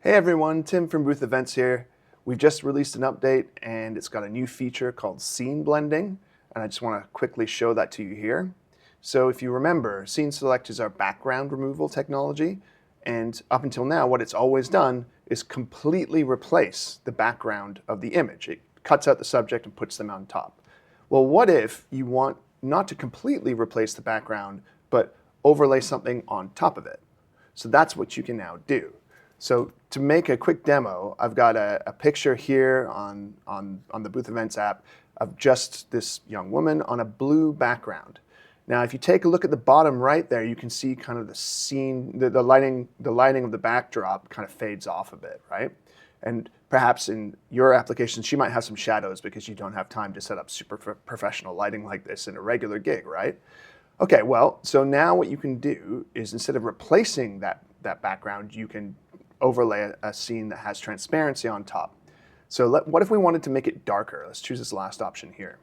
Hey everyone, Tim from Booth.Events here. We've just released an update and it's got a new feature called scene blending, and I just want to quickly show that to you here. So if you remember, SceneSelect is our background removal technology, and up until now what it's always done is completely replace the background of the image. It cuts out the subject and puts them on top. Well, what if you want not to completely replace the background, but overlay something on top of it? So that's what you can now do. So to make a quick demo, I've got a picture here on the Booth.Events app of just this young woman on a blue background. Now, if you take a look at the bottom right there, you can see kind of the scene, the lighting of the backdrop kind of fades off a bit, right? And perhaps in your application, she might have some shadows because you don't have time to set up super professional lighting like this in a regular gig, right? Okay, well, so now what you can do is instead of replacing that background, you can overlay a scene that has transparency on top. So what if we wanted to make it darker? Let's choose this last option here.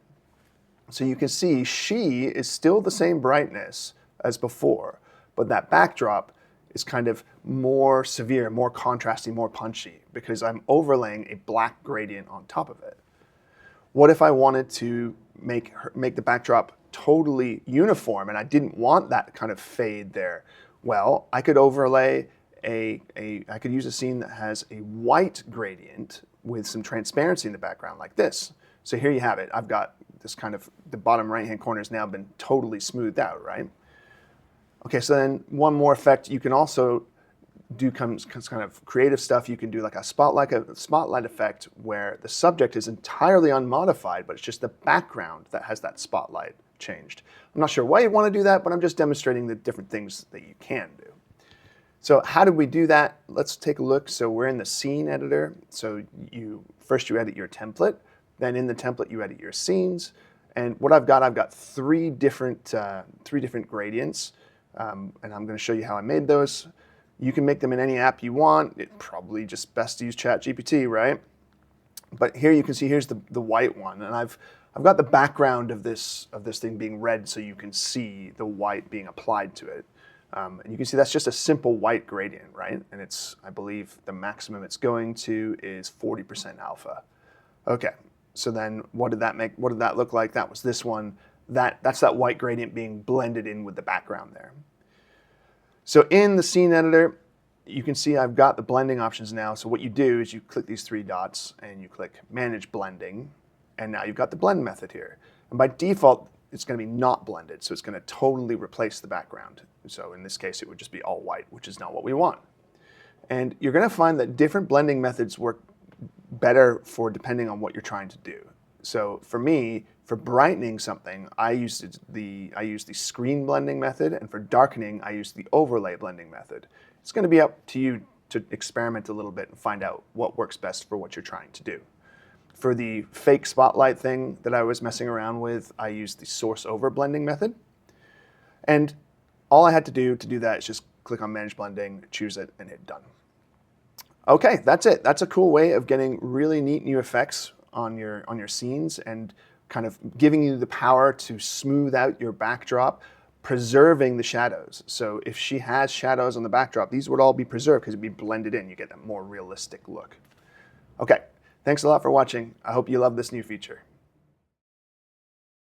So you can see she is still the same brightness as before, but that backdrop is kind of more severe, more contrasty, more punchy, because I'm overlaying a black gradient on top of it. What if I wanted to make the backdrop totally uniform and I didn't want that kind of fade there? Well, I could overlay I could use a scene that has a white gradient with some transparency in the background like this. So here you have it. I've got this kind of, the bottom right-hand corner has now been totally smoothed out, right? Okay, so then one more effect, you can also do kind of creative stuff. You can do like a spotlight effect where the subject is entirely unmodified, but it's just the background that has that spotlight changed. I'm not sure why you want to do that, but I'm just demonstrating the different things that you can do. So how did we do that? Let's take a look. So we're in the scene editor. So first you edit your template, then in the template you edit your scenes. And what I've got three different gradients, and I'm going to show you how I made those. You can make them in any app you want. It's probably just best to use ChatGPT, right? But here you can see here's the white one, and I've got the background of this thing being red, so you can see the white being applied to it. And you can see that's just a simple white gradient, right? And it's, I believe the maximum it's going to is 40% alpha. Okay, so then what did that look like? That was this one. That's that white gradient being blended in with the background there. So in the scene editor, you can see I've got the blending options now. So what you do is you click these three dots and you click Manage Blending, and now you've got the blend method here. And by default, it's going to be not blended, so it's going to totally replace the background. So in this case, it would just be all white, which is not what we want. And you're going to find that different blending methods work better for depending on what you're trying to do. So for me, for brightening something, I use the screen blending method, and for darkening, I use the overlay blending method. It's going to be up to you to experiment a little bit and find out what works best for what you're trying to do. For the fake spotlight thing that I was messing around with, I used the source over blending method. And all I had to do that is just click on Manage Blending, choose it, and hit Done. Okay, that's it. That's a cool way of getting really neat new effects on your scenes and kind of giving you the power to smooth out your backdrop, preserving the shadows. So if she has shadows on the backdrop, these would all be preserved because it'd be blended in. You get a more realistic look. Okay. Thanks a lot for watching. I hope you love this new feature.